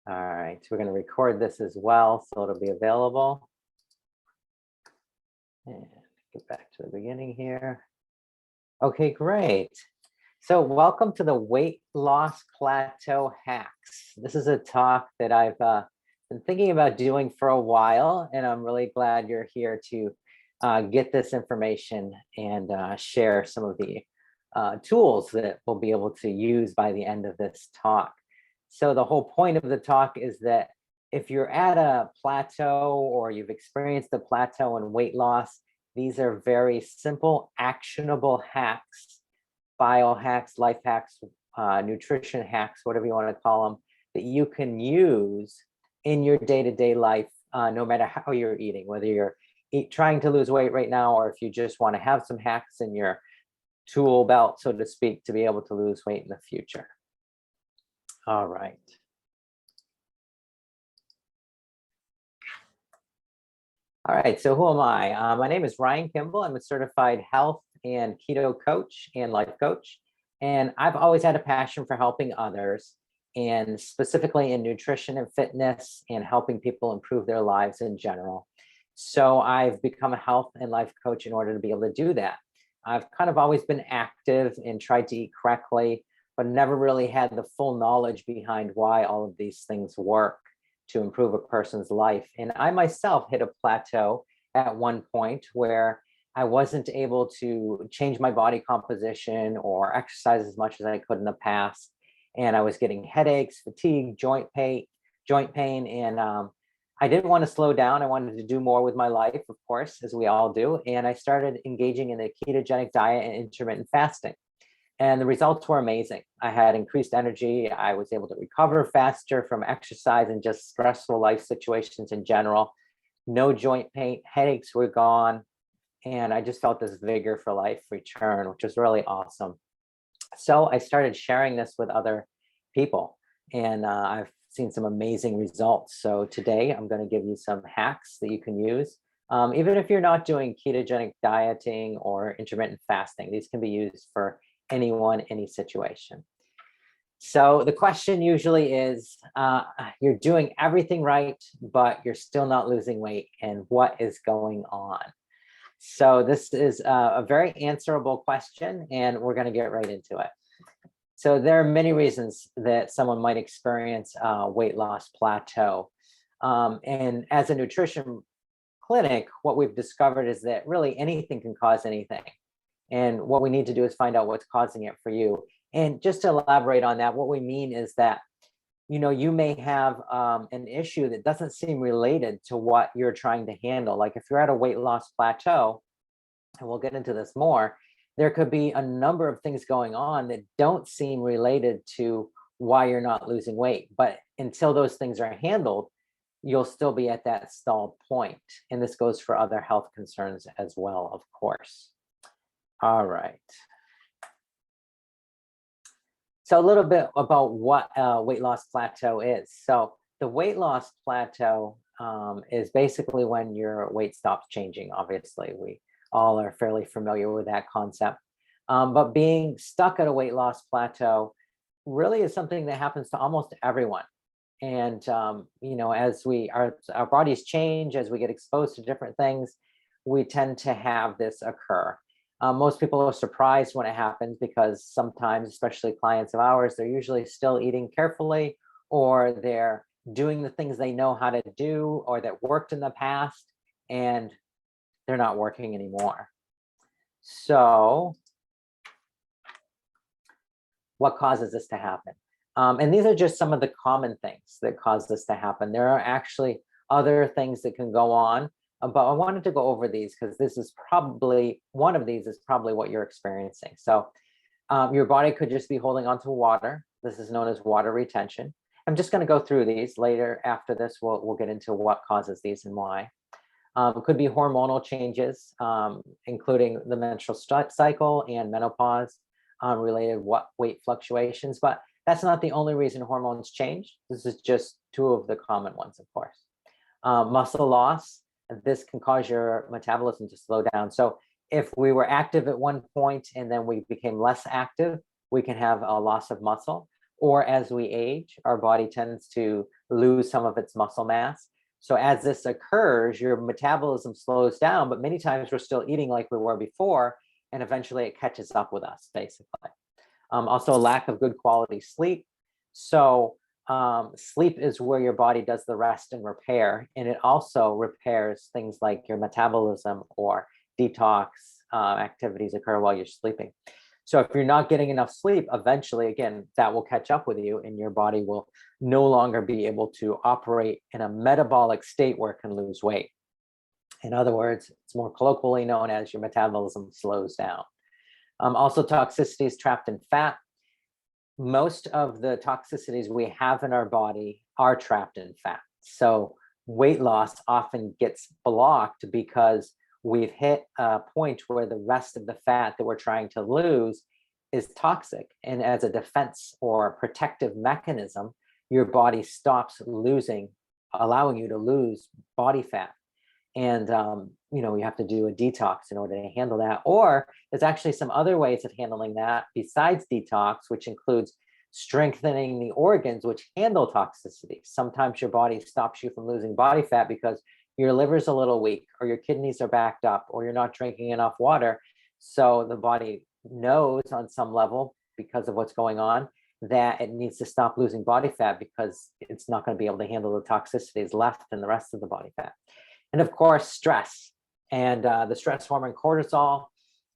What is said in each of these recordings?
All right, so we're going to record this as well, so it'll be available. And get back to the beginning here. Okay, great. So welcome to the Weight Loss Plateau Hacks. This is a talk that I've been thinking about doing for a while, and I'm really glad you're here to get this information and share some of the tools that we'll be able to use by the end of this talk. So the whole point of the talk is that if you're at a plateau or you've experienced a plateau in weight loss, these are very simple, actionable hacks, biohacks, life hacks, nutrition hacks, whatever you want to call them, that you can use in your day-to-day life, no matter how you're eating, whether you're trying to lose weight right now, or if you just want to have some hacks in your tool belt, so to speak, to be able to lose weight in the future. All right. All right, so who am I? My name is Ryan Kimball. I'm a certified health and keto coach and life coach. And I've always had a passion for helping others, and specifically in nutrition and fitness, and helping people improve their lives in general. So I've become a health and life coach in order to be able to do that. I've kind of always been active and tried to eat correctly, but never really had the full knowledge behind why all of these things work to improve a person's life. And I myself hit a plateau at one point where I wasn't able to change my body composition or exercise as much as I could in the past. And I was getting headaches, fatigue, joint pain, and I didn't want to slow down. I wanted to do more with my life, of course, as we all do. And I started engaging in a ketogenic diet and intermittent fasting. And the results were amazing. I had increased energy. I was able to recover faster from exercise and just stressful life situations in general. No joint pain, headaches were gone. And I just felt this vigor for life return, which was really awesome. So I started sharing this with other people, and I've seen some amazing results. So today I'm going to give you some hacks that you can use. Even if you're not doing ketogenic dieting or intermittent fasting, these can be used for anyone, any situation. So the question usually is, you're doing everything right, but you're still not losing weight, and what is going on? So this is a very answerable question, and we're going to get right into it. So there are many reasons that someone might experience a weight loss plateau. And as a nutrition clinic, what we've discovered is that really anything can cause anything. And what we need to do is find out what's causing it for you. And just to elaborate on that, what we mean is that, you know, you may have an issue that doesn't seem related to what you're trying to handle. Like if you're at a weight loss plateau, and we'll get into this more, there could be a number of things going on that don't seem related to why you're not losing weight. But until those things are handled, you'll still be at that stalled point. And this goes for other health concerns as well, of course. All right. So a little bit about what a weight loss plateau is. So the weight loss plateau is basically when your weight stops changing. Obviously, we all are fairly familiar with that concept. But being stuck at a weight loss plateau really is something that happens to almost everyone. And, you know, as our bodies change, as we get exposed to different things, we tend to have this occur. Most people are surprised when it happens because sometimes, especially clients of ours, they're usually still eating carefully, or they're doing the things they know how to do or that worked in the past, and they're not working anymore. So what causes this to happen? And these are just some of the common things that cause this to happen. There are actually other things that can go on, but I wanted to go over these because this is probably, one of these is probably what you're experiencing. So your body could just be holding on to water. This is known as water retention. I'm just going to go through these later. After this, we'll get into what causes these and why. It could be hormonal changes, including the menstrual cycle and menopause related weight fluctuations. But that's not the only reason hormones change. This is just two of the common ones, of course. Muscle loss. This can cause your metabolism to slow down. So if we were active at one point and then we became less active, we can have a loss of muscle. Or as we age, our body tends to lose some of its muscle mass. So as this occurs, your metabolism slows down, but many times we're still eating like we were before, and eventually it catches up with us, basically. Also, a lack of good quality sleep. So sleep is where your body does the rest and repair, and it also repairs things like your metabolism or detox activities occur while you're sleeping. So if you're not getting enough sleep, eventually, again, that will catch up with you and your body will no longer be able to operate in a metabolic state where it can lose weight. In other words, it's more colloquially known as your metabolism slows down. Also, toxicities trapped in fat. Most of the toxicities we have in our body are trapped in fat. So weight loss often gets blocked because we've hit a point where the rest of the fat that we're trying to lose is toxic. And as a defense or protective mechanism, your body stops allowing you to lose body fat. And, you have to do a detox in order to handle that. Or there's actually some other ways of handling that besides detox, which includes strengthening the organs which handle toxicity. Sometimes your body stops you from losing body fat because your liver's a little weak, or your kidneys are backed up, or you're not drinking enough water. So the body knows on some level, because of what's going on, that it needs to stop losing body fat because it's not going to be able to handle the toxicities left in the rest of the body fat. And of course, stress. And the stress hormone cortisol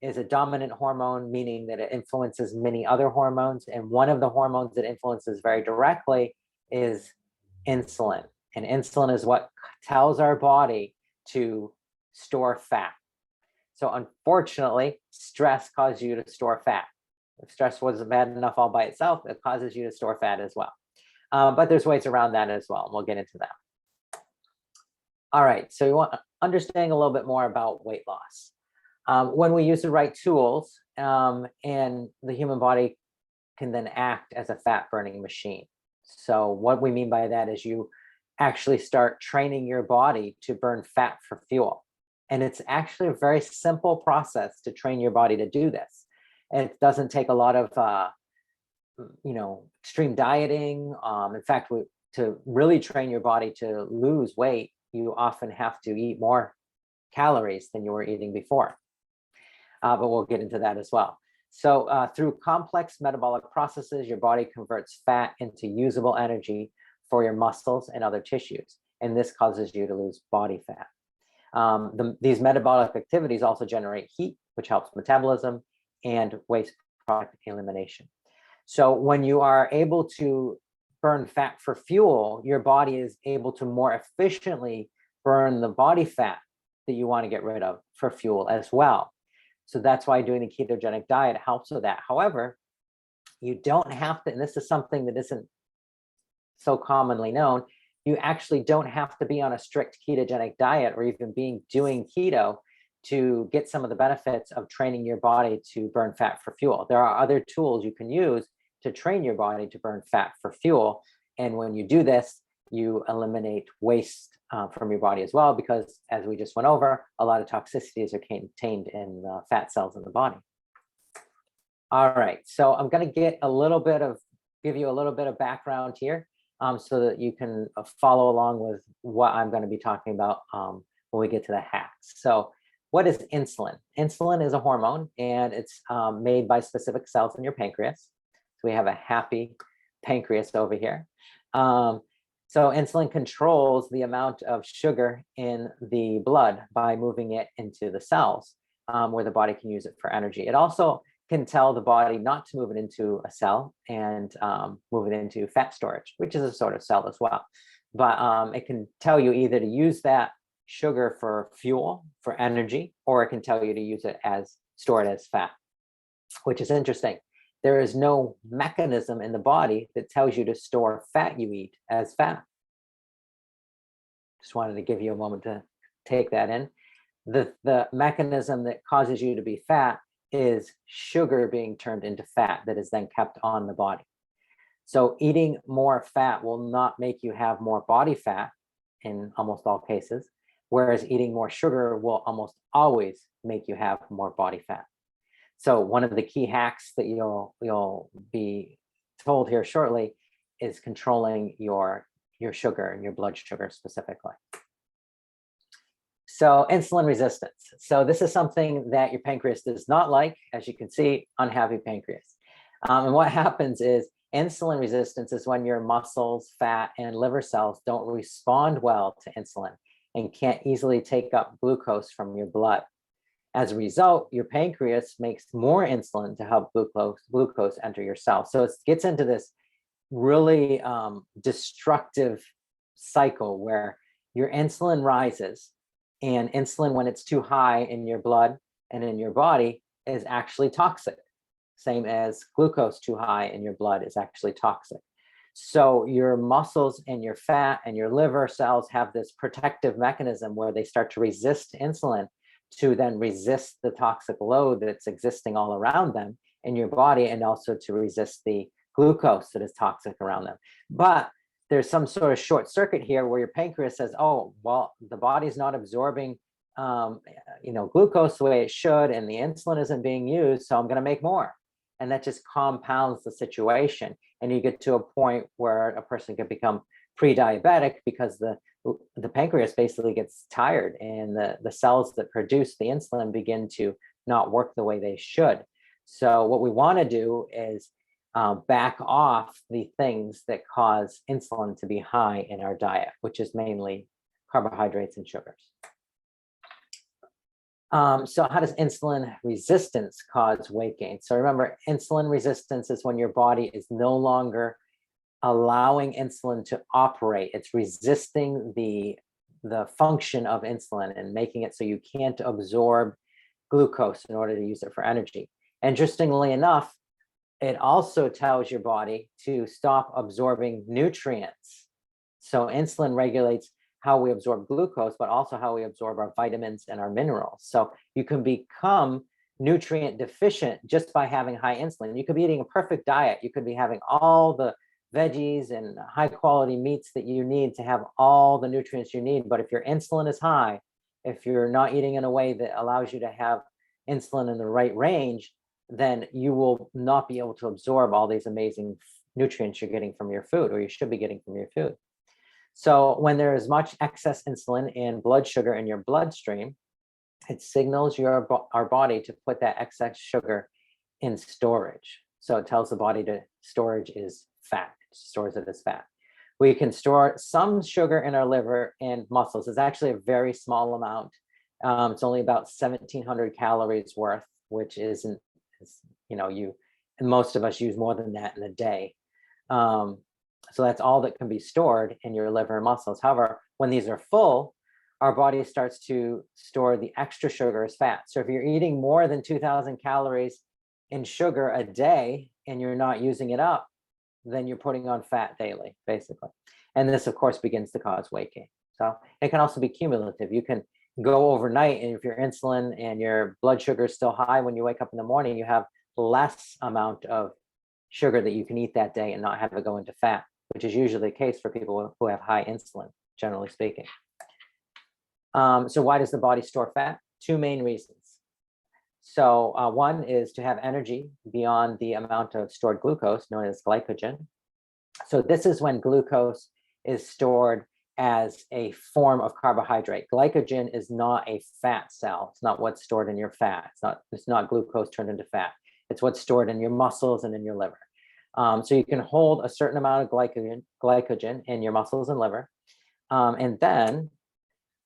is a dominant hormone, meaning that it influences many other hormones. And one of the hormones that influences very directly is insulin. And insulin is what tells our body to store fat. So unfortunately, stress causes you to store fat. If stress wasn't bad enough all by itself, it causes you to store fat as well. But there's ways around that as well, and we'll get into that. All right, so you want understanding a little bit more about weight loss. When we use the right tools, and the human body can then act as a fat burning machine. So what we mean by that is you actually start training your body to burn fat for fuel. And it's actually a very simple process to train your body to do this. And it doesn't take a lot of, extreme dieting. In fact, to really train your body to lose weight, you often have to eat more calories than you were eating before. But we'll get into that as well. So through complex metabolic processes, your body converts fat into usable energy for your muscles and other tissues. And this causes you to lose body fat. These metabolic activities also generate heat, which helps metabolism and waste product elimination. So when you are able to burn fat for fuel, your body is able to more efficiently burn the body fat that you want to get rid of for fuel as well. So that's why doing the ketogenic diet helps with that. However, you don't have to, and this is something that isn't so commonly known, you actually don't have to be on a strict ketogenic diet or even doing keto to get some of the benefits of training your body to burn fat for fuel. There are other tools you can use to train your body to burn fat for fuel. And when you do this, you eliminate waste from your body as well, because as we just went over, a lot of toxicities are contained in fat cells in the body. All right, so I'm going to give you a little bit of background here so that you can follow along with what I'm going to be talking about when we get to the hacks. So what is insulin? Insulin is a hormone, and it's made by specific cells in your pancreas. So we have a happy pancreas over here. So insulin controls the amount of sugar in the blood by moving it into the cells where the body can use it for energy. It also can tell the body not to move it into a cell and move it into fat storage, which is a sort of cell as well. But it can tell you either to use that sugar for fuel, for energy, or it can tell you to use it as store it as fat, which is interesting. There is no mechanism in the body that tells you to store fat you eat as fat. Just wanted to give you a moment to take that in. The mechanism that causes you to be fat is sugar being turned into fat that is then kept on the body. So eating more fat will not make you have more body fat in almost all cases, whereas eating more sugar will almost always make you have more body fat. So one of the key hacks that you'll be told here shortly is controlling your your sugar and your blood sugar specifically. So insulin resistance. So this is something that your pancreas does not like. As you can see, unhappy pancreas. And what happens is insulin resistance is when your muscles, fat, and liver cells don't respond well to insulin and can't easily take up glucose from your blood. As a result, your pancreas makes more insulin to help glucose enter your cells. So it gets into this really destructive cycle where your insulin rises, and insulin, when it's too high in your blood and in your body, is actually toxic. Same as glucose too high in your blood is actually toxic. So your muscles and your fat and your liver cells have this protective mechanism where they start to resist insulin to then resist the toxic load that's existing all around them in your body, and also to resist the glucose that is toxic around them. But there's some sort of short circuit here where your pancreas says, oh, well, the body's not absorbing glucose the way it should, and the insulin isn't being used, so I'm going to make more. And that just compounds the situation. And you get to a point where a person can become pre-diabetic because the pancreas basically gets tired, and the cells that produce the insulin begin to not work the way they should. So what we want to do is back off the things that cause insulin to be high in our diet, which is mainly carbohydrates and sugars. So how does insulin resistance cause weight gain? So remember, insulin resistance is when your body is no longer allowing insulin to operate. It's resisting the function of insulin and making it so you can't absorb glucose in order to use it for energy. Interestingly enough, it also tells your body to stop absorbing nutrients. So insulin regulates how we absorb glucose, but also how we absorb our vitamins and our minerals. So you can become nutrient deficient just by having high insulin. You could be eating a perfect diet. You could be having all the veggies and high quality meats that you need to have all the nutrients you need. But if your insulin is high, if you're not eating in a way that allows you to have insulin in the right range, then you will not be able to absorb all these amazing nutrients you're getting from your food, or you should be getting from your food. So when there is much excess insulin and blood sugar in your bloodstream, it signals our body to put that excess sugar in storage. So it tells the body to storage is fat, it stores it as fat. We can store some sugar in our liver and muscles. It's actually a very small amount. It's only about 1,700 calories worth, which isn't, and most of us use more than that in a day. So that's all that can be stored in your liver and muscles. However, when these are full, our body starts to store the extra sugar as fat. So if you're eating more than 2,000 calories in sugar a day and you're not using it up, then you're putting on fat daily, basically. And this, of course, begins to cause weight gain. So it can also be cumulative. You can go overnight, and if your insulin and your blood sugar is still high when you wake up in the morning, you have less amount of sugar that you can eat that day and not have it go into fat, which is usually the case for people who have high insulin, generally speaking. So why does the body store fat? Two main reasons. So one is to have energy beyond the amount of stored glucose, known as glycogen. So this is when glucose is stored as a form of carbohydrate. Glycogen is not a fat cell. It's not what's stored in your fat. It's not glucose turned into fat. It's what's stored in your muscles and in your liver. So you can hold a certain amount of glycogen in your muscles and liver. And then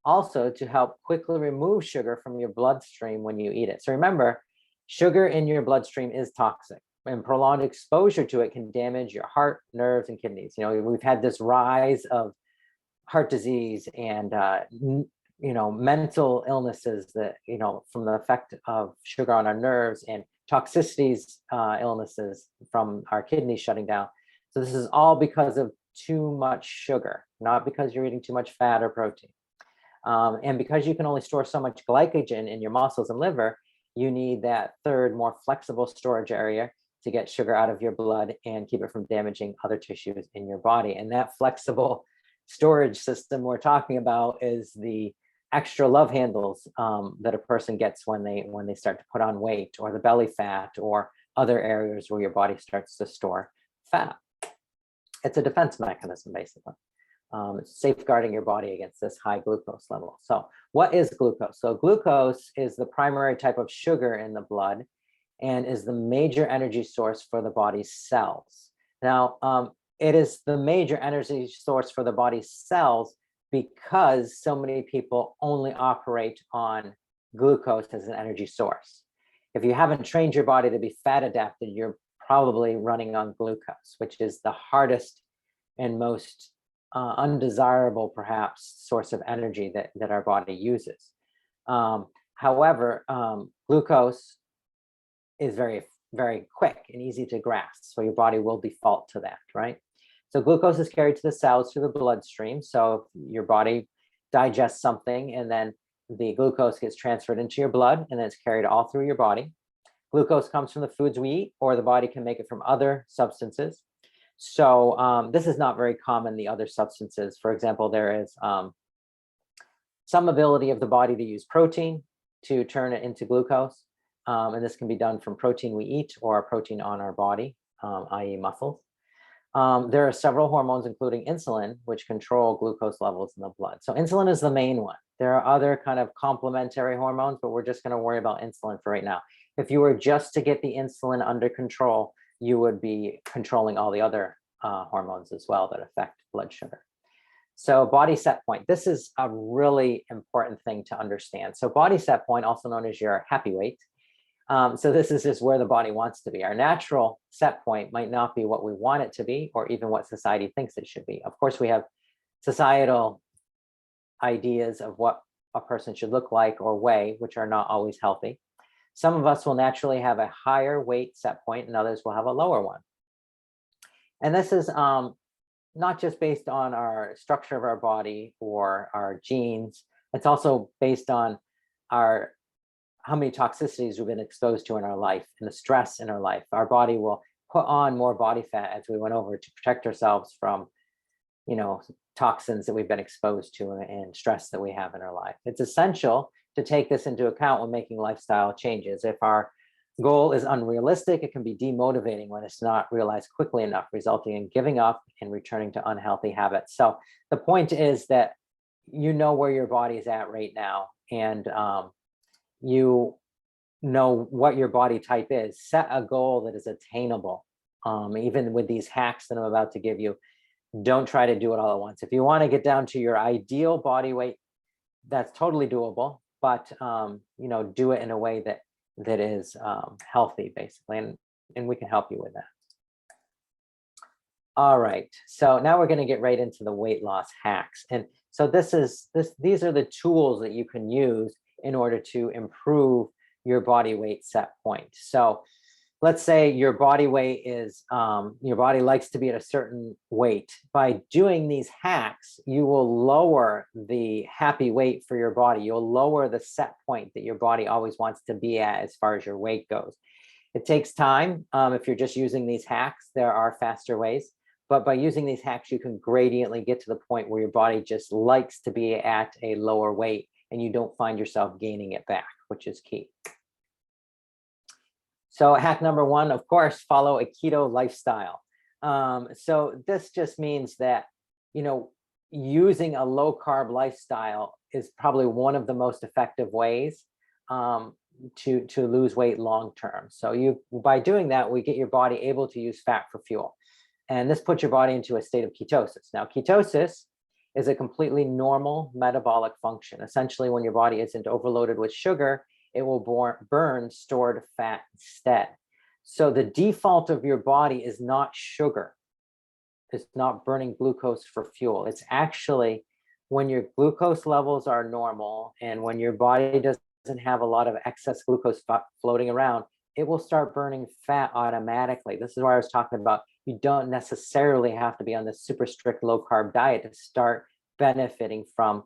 also to help quickly remove sugar from your bloodstream when you eat it. So remember, sugar in your bloodstream is toxic, and prolonged exposure to it can damage your heart, nerves, and kidneys. We've had this rise of heart disease and mental illnesses that from the effect of sugar on our nerves, and toxicities, illnesses from our kidneys shutting down. So this is all because of too much sugar, not because you're eating too much fat or protein. And because you can only store so much glycogen in your muscles and liver, you need that third, more flexible storage area to get sugar out of your blood and keep it from damaging other tissues in your body. And that flexible storage system we're talking about is the extra love handles that a person gets when they start to put on weight, or the belly fat, or other areas where your body starts to store fat. It's a defense mechanism, basically. It's safeguarding your body against this high glucose level. So what is glucose? So glucose is the primary type of sugar in the blood and is the major energy source for the body's cells. Now, it is the major energy source for the body's cells because so many people only operate on glucose as an energy source. If you haven't trained your body to be fat adapted, you're probably running on glucose, which is the hardest and most undesirable, perhaps, source of energy that our body uses. However, glucose is very, very quick and easy to grasp, so your body will default to that, right? So glucose is carried to the cells through the bloodstream. So your body digests something, and then the glucose gets transferred into your blood, and then it's carried all through your body. Glucose comes from the foods we eat, or the body can make it from other substances. So this is not very common, the other substances. For example, there is some ability of the body to use protein to turn it into glucose. And this can be done from protein we eat or protein on our body, i.e. muscles. There are several hormones, including insulin, which control glucose levels in the blood. So insulin is the main one. There are other kind of complementary hormones, but we're just going to worry about insulin for right now. If you were just to get the insulin under control, you would be controlling all the other hormones as well that affect blood sugar. So body set point. This is a really important thing to understand. So body set point, also known as your happy weight. So this is just where the body wants to be. Our natural set point might not be what we want it to be, or even what society thinks it should be. Of course, we have societal ideas of what a person should look like or weigh, which are not always healthy. Some of us will naturally have a higher weight set point, and others will have a lower one. And this is not just based on our structure of our body or our genes. It's also based on how many toxicities we've been exposed to in our life and the stress in our life. Our body will put on more body fat, as we went over, to protect ourselves from, toxins that we've been exposed to and stress that we have in our life. It's essential to take this into account when making lifestyle changes. If our goal is unrealistic, it can be demotivating when it's not realized quickly enough, resulting in giving up and returning to unhealthy habits. So the point is that you know where your body is at right now, and you know what your body type is. Set a goal that is attainable. Even with these hacks that I'm about to give you, don't try to do it all at once. If you want to get down to your ideal body weight, that's totally doable, but do it in a way that is healthy, basically, and we can help you with that. All right, so now we're going to get right into the weight loss hacks. And so these are the tools that you can use in order to improve your body weight set point. So let's say your body weight is, your body likes to be at a certain weight. By doing these hacks, you will lower the happy weight for your body. You'll lower the set point that your body always wants to be at as far as your weight goes. It takes time. If you're just using these hacks, there are faster ways. But by using these hacks, you can gradiently get to the point where your body just likes to be at a lower weight, and you don't find yourself gaining it back, which is key. So hack number one, of course, follow a keto lifestyle. So this just means that, using a low carb lifestyle is probably one of the most effective ways to lose weight long term. So by doing that, we get your body able to use fat for fuel. And this puts your body into a state of ketosis. Now, ketosis is a completely normal metabolic function. Essentially, when your body isn't overloaded with sugar, it will burn stored fat instead. So the default of your body is not sugar. It's not burning glucose for fuel. It's actually when your glucose levels are normal and when your body doesn't have a lot of excess glucose floating around, it will start burning fat automatically. This is why I was talking about you don't necessarily have to be on this super strict low carb diet to start benefiting from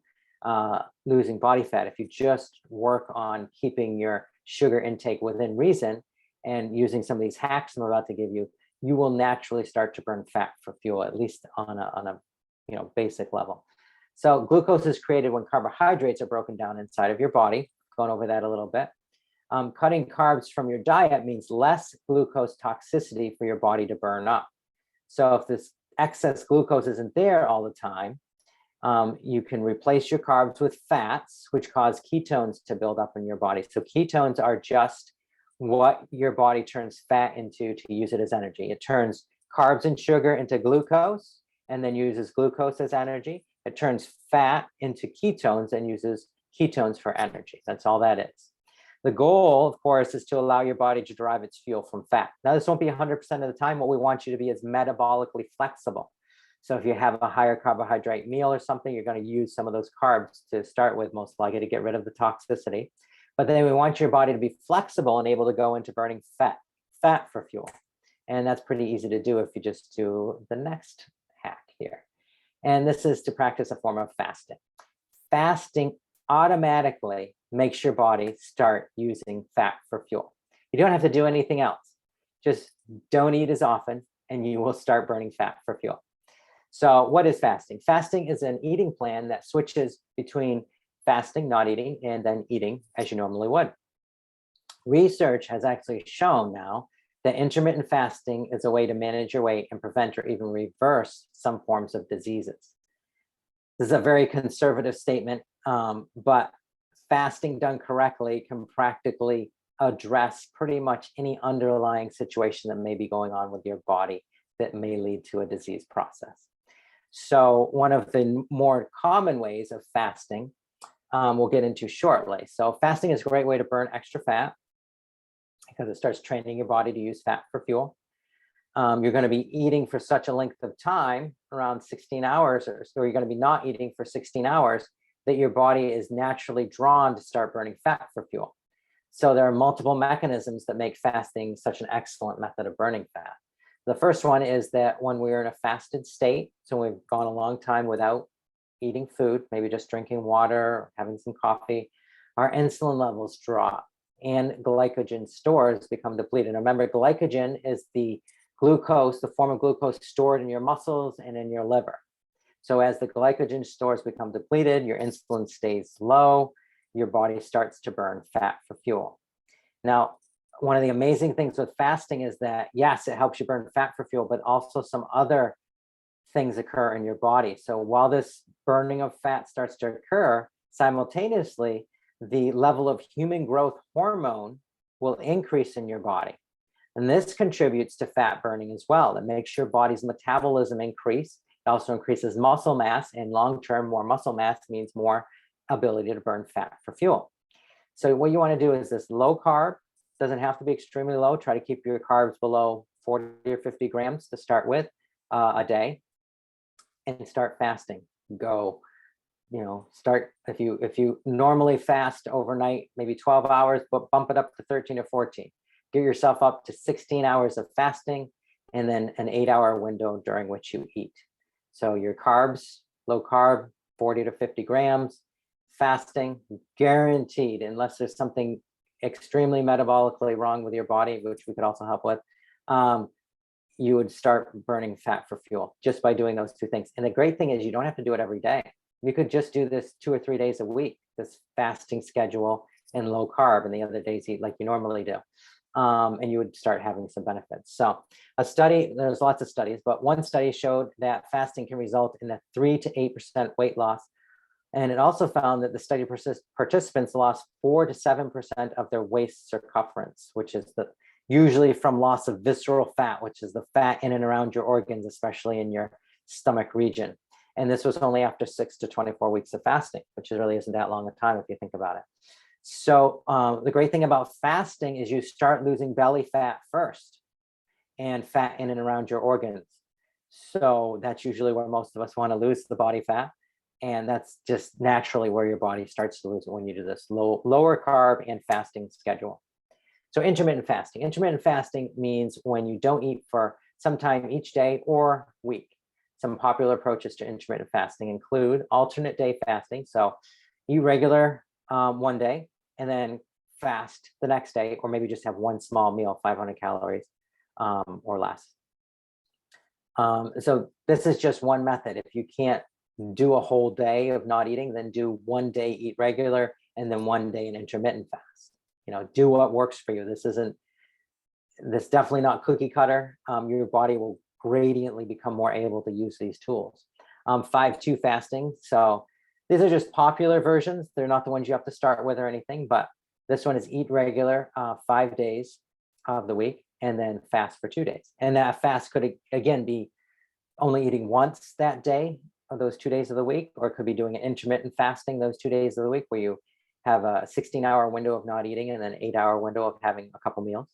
losing body fat. If you just work on keeping your sugar intake within reason and using some of these hacks I'm about to give you, you will naturally start to burn fat for fuel, at least on a basic level. So glucose is created when carbohydrates are broken down inside of your body. Going over that a little bit. Cutting carbs from your diet means less glucose toxicity for your body to burn up. So if this excess glucose isn't there all the time, You can replace your carbs with fats, which cause ketones to build up in your body. So ketones are just what your body turns fat into to use it as energy. It turns carbs and sugar into glucose and then uses glucose as energy. It turns fat into ketones and uses ketones for energy. That's all that is. The goal, of course, is to allow your body to derive its fuel from fat. Now, this won't be 100% of the time. What we want you to be is metabolically flexible. So if you have a higher carbohydrate meal or something, you're going to use some of those carbs to start with, most likely to get rid of the toxicity. But then we want your body to be flexible and able to go into burning fat for fuel. And that's pretty easy to do if you just do the next hack here. And this is to practice a form of fasting. Fasting automatically makes your body start using fat for fuel. You don't have to do anything else. Just don't eat as often and you will start burning fat for fuel. So what is fasting? Fasting is an eating plan that switches between fasting, not eating, and then eating as you normally would. Research has actually shown now that intermittent fasting is a way to manage your weight and prevent or even reverse some forms of diseases. This is a very conservative statement, but fasting done correctly can practically address pretty much any underlying situation that may be going on with your body that may lead to a disease process. So one of the more common ways of fasting we'll get into shortly. So fasting is a great way to burn extra fat because it starts training your body to use fat for fuel. You're going to be eating for such a length of time, around 16 hours, or so you're going to be not eating for 16 hours, that your body is naturally drawn to start burning fat for fuel. So there are multiple mechanisms that make fasting such an excellent method of burning fat. The first one is that when we're in a fasted state, so we've gone a long time without eating food, maybe just drinking water, or having some coffee, our insulin levels drop and glycogen stores become depleted. And remember, glycogen is the glucose, the form of glucose stored in your muscles and in your liver. So as the glycogen stores become depleted, your insulin stays low, your body starts to burn fat for fuel. Now, one of the amazing things with fasting is that, yes, it helps you burn fat for fuel, but also some other things occur in your body. So while this burning of fat starts to occur, simultaneously, the level of human growth hormone will increase in your body. And this contributes to fat burning as well. It makes your body's metabolism increase. It also increases muscle mass, and long-term, more muscle mass means more ability to burn fat for fuel. So what you want to do is this low carb, doesn't have to be extremely low. Try to keep your carbs below 40 or 50 grams to start with a day, and start fasting. Go, start if you normally fast overnight, maybe 12 hours, but bump it up to 13 or 14. Get yourself up to 16 hours of fasting, and then an 8-hour window during which you eat. So your carbs, low carb, 40 to 50 grams, fasting, guaranteed, unless there's something extremely metabolically wrong with your body, which we could also help with, you would start burning fat for fuel just by doing those two things. And the great thing is you don't have to do it every day. You could just do this 2 or 3 days a week, this fasting schedule and low carb, and the other days eat like you normally do. And you would start having some benefits. So there's lots of studies, but one study showed that fasting can result in a 3 to 8% weight loss. And it also found that the study participants lost 4 to 7% of their waist circumference, which is usually from loss of visceral fat, which is the fat in and around your organs, especially in your stomach region. And this was only after 6 to 24 weeks of fasting, which really isn't that long a time if you think about it. So the great thing about fasting is you start losing belly fat first and fat in and around your organs. So that's usually where most of us want to lose the body fat. And that's just naturally where your body starts to lose it when you do this lower carb and fasting schedule. So intermittent fasting. Intermittent fasting means when you don't eat for some time each day or week. Some popular approaches to intermittent fasting include alternate day fasting. So eat regular one day and then fast the next day, or maybe just have one small meal, 500 calories or less. So this is just one method. If you can't do a whole day of not eating, then do one day eat regular and then one day an intermittent fast. Do what works for you. This definitely not cookie cutter. Your body will gradiently become more able to use these tools. 5-2 fasting. So these are just popular versions. They're not the ones you have to start with or anything, but this one is eat regular 5 days of the week and then fast for 2 days. And that fast could, again, be only eating once that day of those 2 days of the week, or it could be doing an intermittent fasting those 2 days of the week where you have a 16-hour window of not eating and then an 8-hour window of having a couple meals.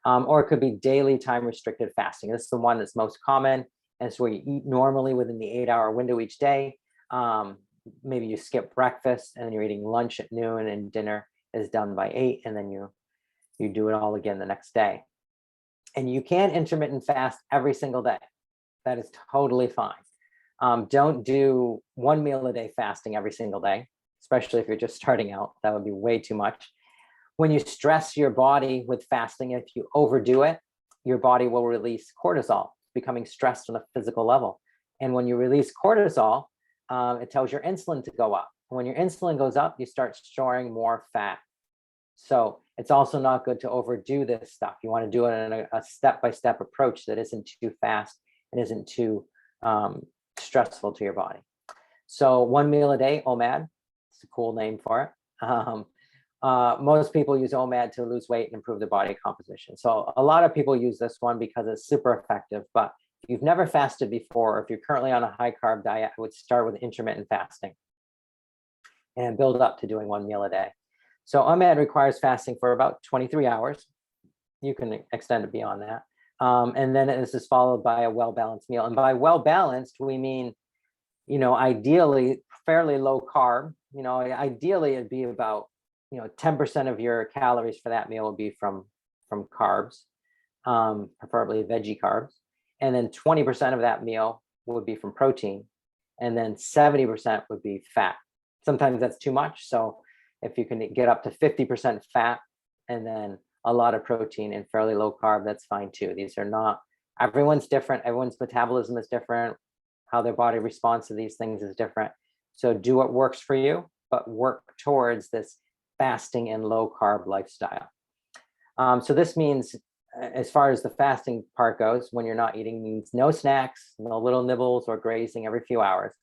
Or it could be daily time restricted fasting. This is the one that's most common. And it's where you eat normally within the 8-hour window each day. Maybe you skip breakfast and then you're eating lunch at noon and dinner is done by 8, and then you do it all again the next day. And you can intermittent fast every single day. That is totally fine. Don't do 1 meal a day fasting every single day, especially if you're just starting out. That would be way too much. When you stress your body with fasting, if you overdo it, your body will release cortisol, becoming stressed on a physical level. And when you release cortisol, it tells your insulin to go up. When your insulin goes up, you start storing more fat. So it's also not good to overdo this stuff. You want to do it in a step-by-step approach that isn't too fast and isn't too stressful to your body. So 1 meal a day, OMAD, it's a cool name for it. Most people use OMAD to lose weight and improve their body composition. So a lot of people use this one because it's super effective. But if you've never fasted before, or if you're currently on a high carb diet, I would start with intermittent fasting and build up to doing 1 meal a day. So OMAD requires fasting for about 23 hours. You can extend it beyond that. And then this is followed by a well-balanced meal. And by well-balanced, we mean, ideally fairly low carb. Ideally it'd be about 10% of your calories for that meal would be from carbs, preferably veggie carbs. And then 20% of that meal would be from protein. And then 70% would be fat. Sometimes that's too much. So if you can get up to 50% fat and then a lot of protein and fairly low carb, that's fine too. These are not, everyone's different. Everyone's metabolism is different. How their body responds to these things is different. So do what works for you, but work towards this fasting and low carb lifestyle. So this means, as far as the fasting part goes, when you're not eating, means no snacks, no little nibbles or grazing every few hours.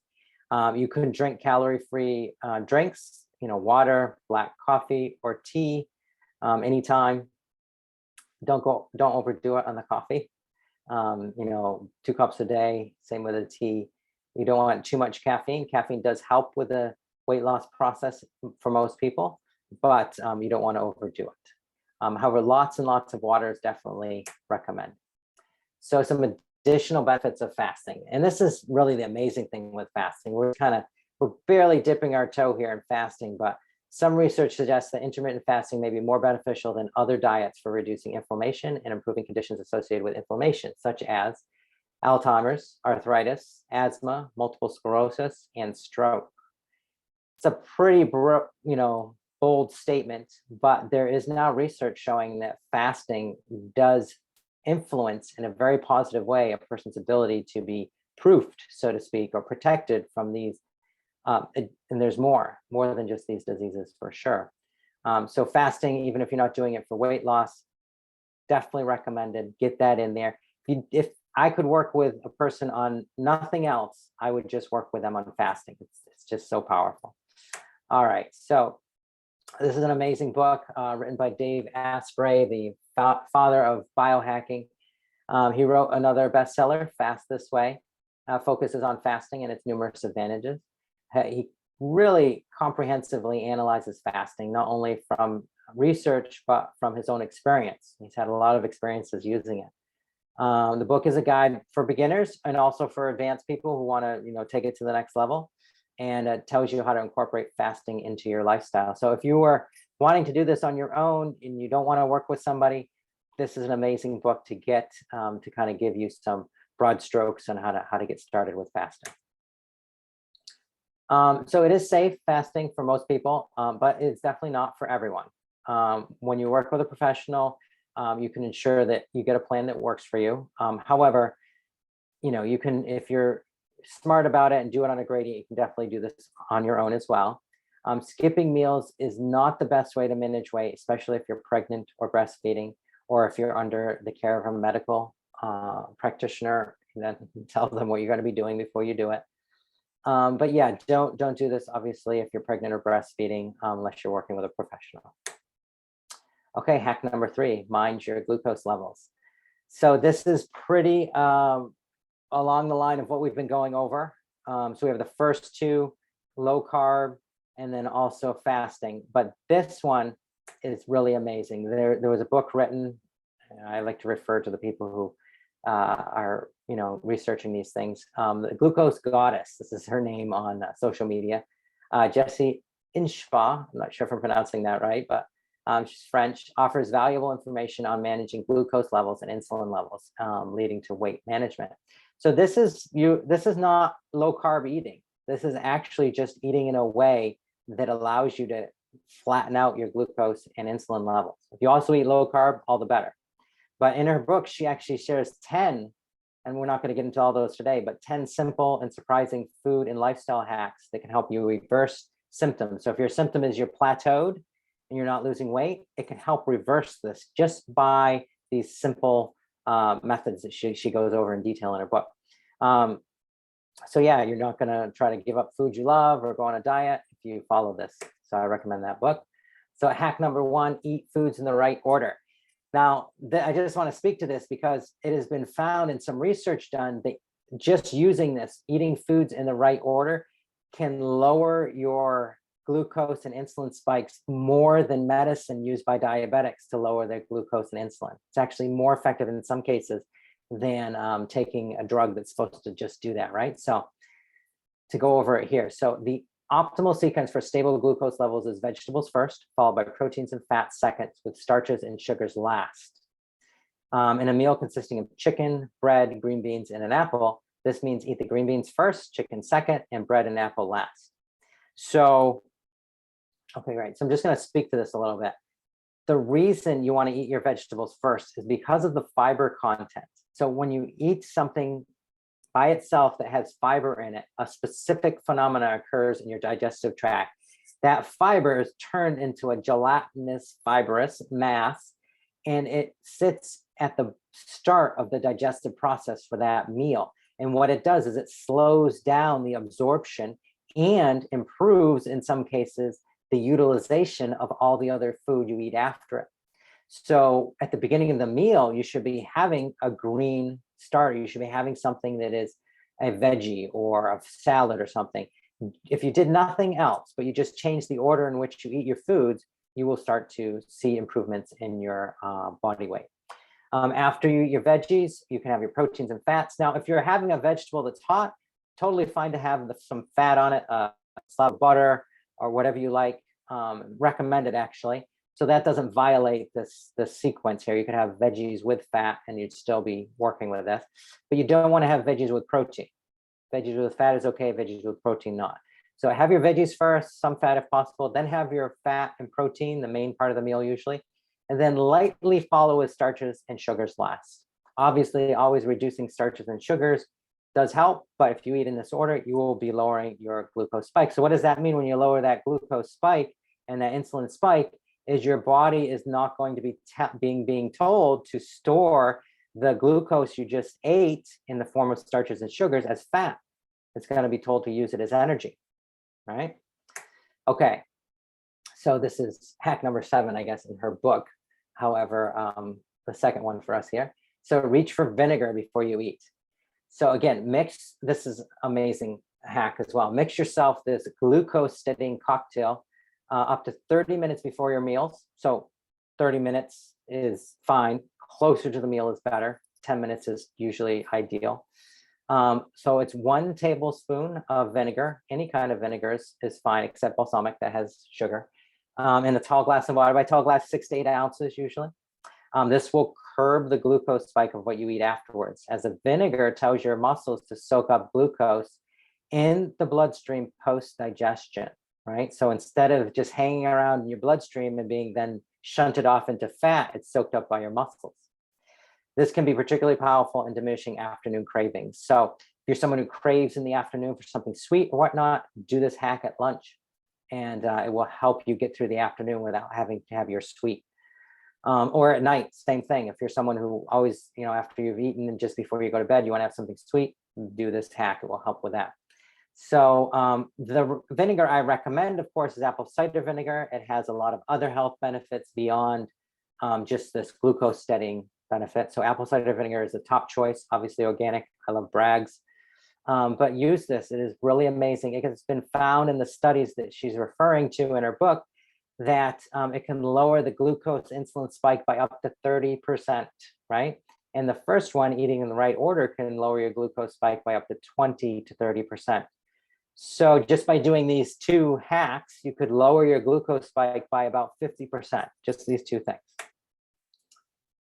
You can drink calorie-free drinks, water, black coffee, or tea anytime. Don't overdo it on the coffee. 2 cups a day, same with the tea. You don't want too much caffeine. Caffeine does help with the weight loss process for most people, but you don't want to overdo it. However, lots and lots of water is definitely recommended. So some additional benefits of fasting. And this is really the amazing thing with fasting. We're barely dipping our toe here in fasting, but some research suggests that intermittent fasting may be more beneficial than other diets for reducing inflammation and improving conditions associated with inflammation, such as Alzheimer's, arthritis, asthma, multiple sclerosis, and stroke. It's a pretty, bold statement, but there is now research showing that fasting does influence in a very positive way a person's ability to be proofed, so to speak, or protected from these. And there's more than just these diseases for sure. So fasting, even if you're not doing it for weight loss, definitely recommended. Get that in there. If I could work with a person on nothing else, I would just work with them on fasting. It's just so powerful. All right, so this is an amazing book written by Dave Asprey, the father of biohacking. He wrote another bestseller, Fast This Way, focuses on fasting and its numerous advantages. He really comprehensively analyzes fasting, not only from research, but from his own experience. He's had a lot of experiences using it. The book is a guide for beginners and also for advanced people who want to, take it to the next level. And it tells you how to incorporate fasting into your lifestyle. So if you are wanting to do this on your own and you don't want to work with somebody, this is an amazing book to get to kind of give you some broad strokes on how to get started with fasting. So it is safe fasting for most people, but it's definitely not for everyone. When you work with a professional, you can ensure that you get a plan that works for you. However, you can, if you're smart about it and do it on a gradient, you can definitely do this on your own as well. Skipping meals is not the best way to manage weight, especially if you're pregnant or breastfeeding, or if you're under the care of a medical practitioner. Then tell them what you're going to be doing before you do it. But yeah, don't do this obviously if you're pregnant or breastfeeding, unless you're working with a professional. Okay, hack number 3, mind your glucose levels. So this is pretty along the line of what we've been going over. So we have the first 2, low carb, and then also fasting. But this one is really amazing. There was a book written. I like to refer to the people who are researching these things. The glucose goddess. This is her name on social media. Jessie Inchbaugh. I'm not sure if I'm pronouncing that right, but she's French. Offers valuable information on managing glucose levels and insulin levels, leading to weight management. So this is not low carb eating. This is actually just eating in a way that allows you to flatten out your glucose and insulin levels. If you also eat low carb, all the better. But in her book, she actually shares 10, and we're not going to get into all those today, but 10 simple and surprising food and lifestyle hacks that can help you reverse symptoms. So if your symptom is you're plateaued and you're not losing weight, it can help reverse this just by these simple methods that she goes over in detail in her book. So yeah, you're not going to try to give up food you love or go on a diet if you follow this. So I recommend that book. So hack number 1, eat foods in the right order. Now, I just want to speak to this because it has been found in some research done that just using this, eating foods in the right order, can lower your glucose and insulin spikes more than medicine used by diabetics to lower their glucose and insulin. It's actually more effective in some cases than taking a drug that's supposed to just do that, right? So to go over it here. So the optimal sequence for stable glucose levels is vegetables first, followed by proteins and fats second, with starches and sugars last. In a meal consisting of chicken, bread, green beans, and an apple, this means eat the green beans first, chicken second, and bread and apple last. So, okay, right. So I'm just going to speak to this a little bit. The reason you want to eat your vegetables first is because of the fiber content. So when you eat something by itself that has fiber in it, a specific phenomena occurs in your digestive tract. That fiber is turned into a gelatinous fibrous mass, and it sits at the start of the digestive process for that meal. And what it does is it slows down the absorption and improves, in some cases, the utilization of all the other food you eat after it. So at the beginning of the meal, you should be having a green starter. You should be having something that is a veggie or a salad or something. If you did nothing else, but you just change the order in which you eat your foods, you will start to see improvements in your body weight. After you eat your veggies, you can have your proteins and fats. Now, if you're having a vegetable that's hot, totally fine to have some fat on it, a slab of butter or whatever you like, recommended actually. So that doesn't violate this sequence here. You can have veggies with fat and you'd still be working with this, but you don't want to have veggies with protein. Veggies with fat is okay, veggies with protein not. So have your veggies first, some fat if possible, then have your fat and protein, the main part of the meal usually, and then lightly follow with starches and sugars last. Obviously, always reducing starches and sugars does help, but if you eat in this order, you will be lowering your glucose spike. So what does that mean when you lower that glucose spike and that insulin spike? Is your body is not going to be being told to store the glucose you just ate in the form of starches and sugars as fat. It's going to be told to use it as energy, right? Okay, so this is hack number 7, I guess, in her book. However, the second one for us here. So reach for vinegar before you eat. So again, this is amazing hack as well. Mix yourself this glucose steadying cocktail up to 30 minutes before your meals. So 30 minutes is fine. Closer to the meal is better. 10 minutes is usually ideal. So it's 1 tablespoon of vinegar. Any kind of vinegars is fine, except balsamic that has sugar. In a tall glass of water. By tall glass, 6 to 8 ounces usually. This will curb the glucose spike of what you eat afterwards, as the vinegar tells your muscles to soak up glucose in the bloodstream post-digestion. Right? So instead of just hanging around in your bloodstream and being then shunted off into fat, it's soaked up by your muscles. This can be particularly powerful in diminishing afternoon cravings. So if you're someone who craves in the afternoon for something sweet or whatnot, do this hack at lunch, and it will help you get through the afternoon without having to have your sweet. Or at night, same thing. If you're someone who always, after you've eaten and just before you go to bed, you want to have something sweet, do this hack. It will help with that. So the vinegar I recommend, of course, is apple cider vinegar. It has a lot of other health benefits beyond just this glucose steadying benefit. So apple cider vinegar is a top choice, obviously organic. I love Bragg's. But use this. It is really amazing. It's been found in the studies that she's referring to in her book that it can lower the glucose insulin spike by up to 30%, right? And the first one, eating in the right order, can lower your glucose spike by up to 20 to 30%. So just by doing these two hacks, you could lower your glucose spike by about 50%, just these two things.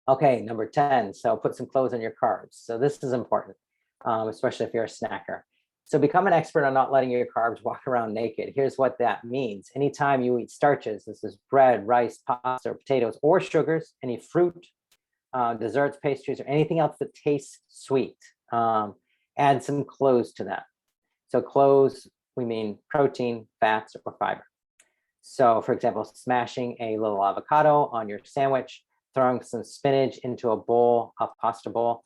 Okay, number 10, so put some clothes on your carbs. So this is important, especially if you're a snacker. So become an expert on not letting your carbs walk around naked. Here's what that means. Anytime you eat starches, this is bread, rice, pasta, or potatoes, or sugars, any fruit, desserts, pastries, or anything else that tastes sweet, add some clothes to that. So clothes, we mean protein, fats, or fiber. So for example, smashing a little avocado on your sandwich, throwing some spinach into a bowl, a pasta bowl,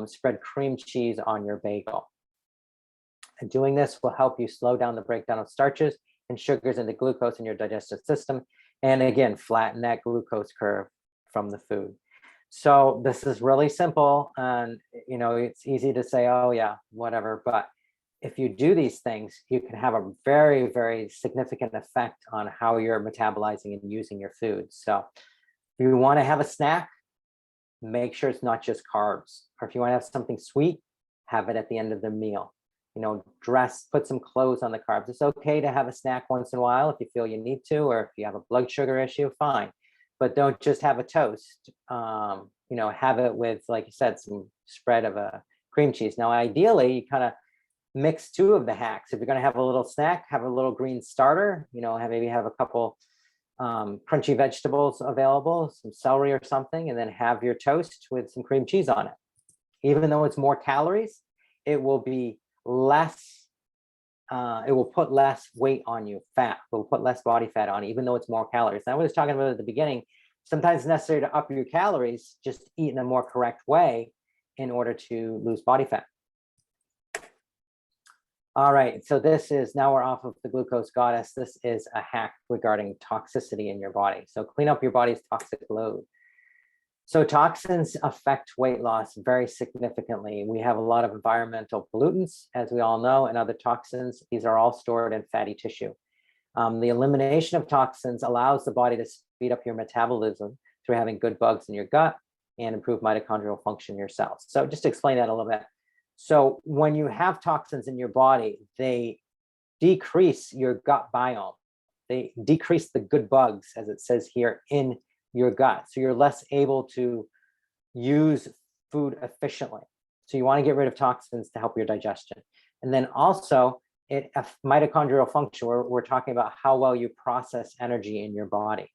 spread cream cheese on your bagel. And doing this will help you slow down the breakdown of starches and sugars into glucose in your digestive system. And again, flatten that glucose curve from the food. So this is really simple. And, you know, it's easy to say, oh yeah, whatever. But if you do these things, you can have a very, very significant effect on how you're metabolizing and using your food. So if you want to have a snack, make sure it's not just carbs. Or if you want to have something sweet, have it at the end of the meal. You know, put some clothes on the carbs. It's okay to have a snack once in a while if you feel you need to, or if you have a blood sugar issue, fine. But don't just have a toast. You know, have it with, like you said, some spread of a cream cheese. Now, ideally, you kind of mix two of the hacks. If you're going to have a little snack, have a little green starter. You know, maybe have a couple crunchy vegetables available, some celery or something, and then have your toast with some cream cheese on it. Even though it's more calories, it will be less, it will put less weight on you, fat, will put less body fat on you, even though it's more calories. And I was talking about at the beginning, sometimes it's necessary to up your calories, just eat in a more correct way in order to lose body fat. All right, so this is, now we're off of the glucose goddess. This is a hack regarding toxicity in your body. So clean up your body's toxic load. So toxins affect weight loss very significantly. We have a lot of environmental pollutants, as we all know, and other toxins. These are all stored in fatty tissue. The elimination of toxins allows the body to speed up your metabolism through having good bugs in your gut and improve mitochondrial function in your cells. So just to explain that a little bit. So when you have toxins in your body, they decrease your gut biome. They decrease the good bugs, as it says here, in your gut. So you're less able to use food efficiently. So you want to get rid of toxins to help your digestion. And then also mitochondrial function, we're talking about how well you process energy in your body.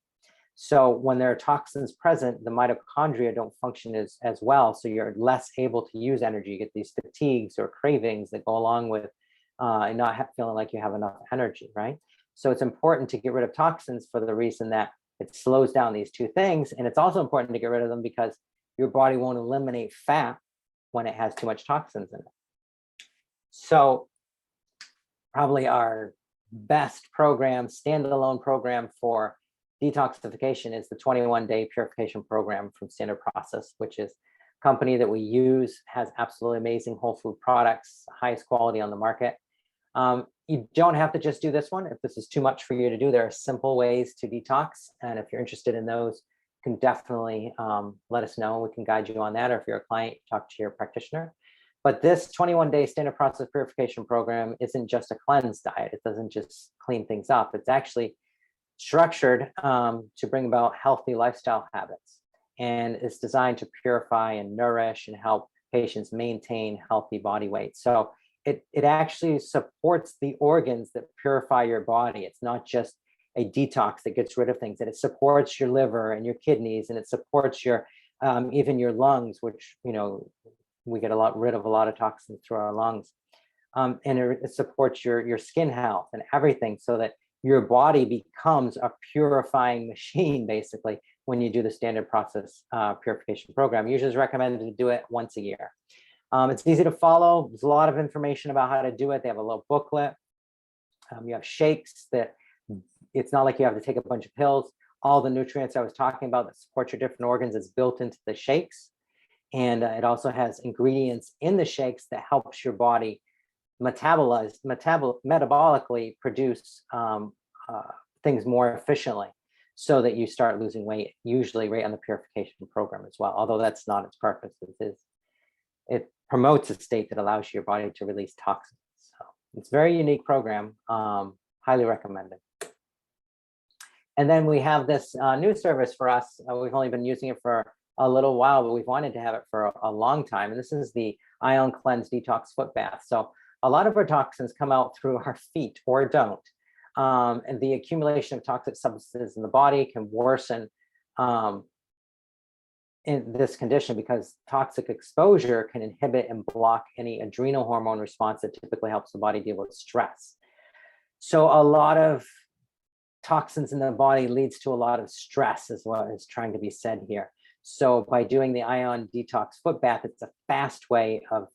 So when there are toxins present, the mitochondria don't function as well. So you're less able to use energy. You get these fatigues or cravings that go along with not feeling like you have enough energy, right? So it's important to get rid of toxins for the reason that it slows down these two things. And it's also important to get rid of them because your body won't eliminate fat when it has too much toxins in it. So probably our best program, standalone program for detoxification is the 21-day purification program from Standard Process, which is a company that we use, has absolutely amazing whole food products, highest quality on the market. You don't have to just do this one. If this is too much for you to do, there are simple ways to detox. And if you're interested in those, you can definitely let us know. We can guide you on that. Or if you're a client, talk to your practitioner. But this 21-day Standard Process Purification Program isn't just a cleanse diet. It doesn't just clean things up. It's actually structured to bring about healthy lifestyle habits. And it's designed to purify and nourish and help patients maintain healthy body weight. So it actually supports the organs that purify your body. It's not just a detox that gets rid of things, and it supports your liver and your kidneys, and it supports your even your lungs, which, you know, we get rid of a lot of toxins through our lungs. And it supports your skin health and everything, so that your body becomes a purifying machine, basically, when you do the Standard Process Purification Program. Usually it's recommended to do it once a year. It's easy to follow. There's a lot of information about how to do it. They have a little booklet. You have shakes that it's not like you have to take a bunch of pills. All the nutrients I was talking about that support your different organs is built into the shakes. And it also has ingredients in the shakes that helps your body metabolically produce things more efficiently so that you start losing weight, usually right on the purification program as well. Although that's not its purpose. It promotes a state that allows your body to release toxins. So it's a very unique program, highly recommended. And then we have this new service for us. We've only been using it for a little while, but we've wanted to have it for a long time. And this is the UnCleanse Detox Foot Bath. So a lot of our toxins come out through our feet or don't. And the accumulation of toxic substances in the body can worsen in this condition because toxic exposure can inhibit and block any adrenal hormone response that typically helps the body deal with stress. So a lot of toxins in the body leads to a lot of stress, is what is trying to be said here. So by doing the Ion Detox Foot Bath, it's a fast way of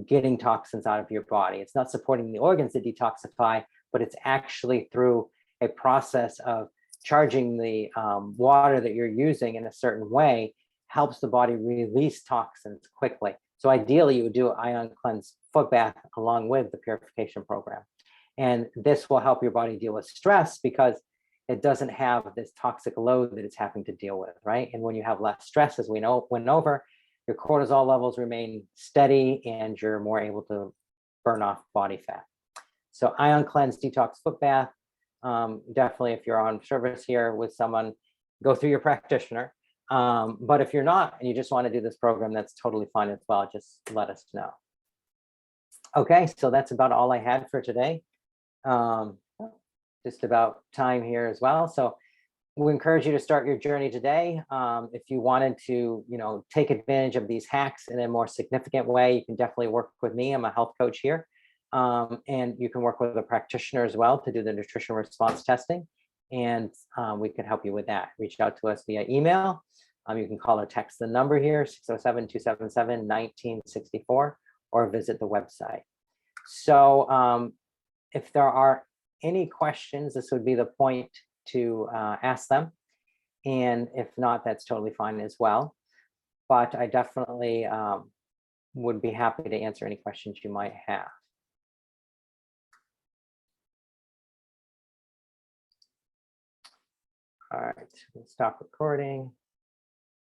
getting toxins out of your body. It's not supporting the organs to detoxify, but it's actually through a process of charging the water that you're using in a certain way, helps the body release toxins quickly. So ideally, you would do an UnCleanse Foot Bath along with the purification program. And this will help your body deal with stress because it doesn't have this toxic load that it's having to deal with, right? And when you have less stress, as we know, went over, your cortisol levels remain steady and you're more able to burn off body fat. So UnCleanse Detox Foot Bath, definitely if you're on service here with someone, go through your practitioner. But if you're not and you just want to do this program, that's totally fine as well. Just let us know. Okay, so that's about all I had for today. Just about time here as well. So we encourage you to start your journey today. If you wanted to, take advantage of these hacks in a more significant way, you can definitely work with me. I'm a health coach here. And you can work with a practitioner as well to do the nutrition response testing. And we can help you with that. Reach out to us via email. You can call or text the number here, 607-277-1964, or visit the website. So if there are any questions, this would be the point to ask them. And if not, that's totally fine as well. But I definitely would be happy to answer any questions you might have. All right, we'll stop recording.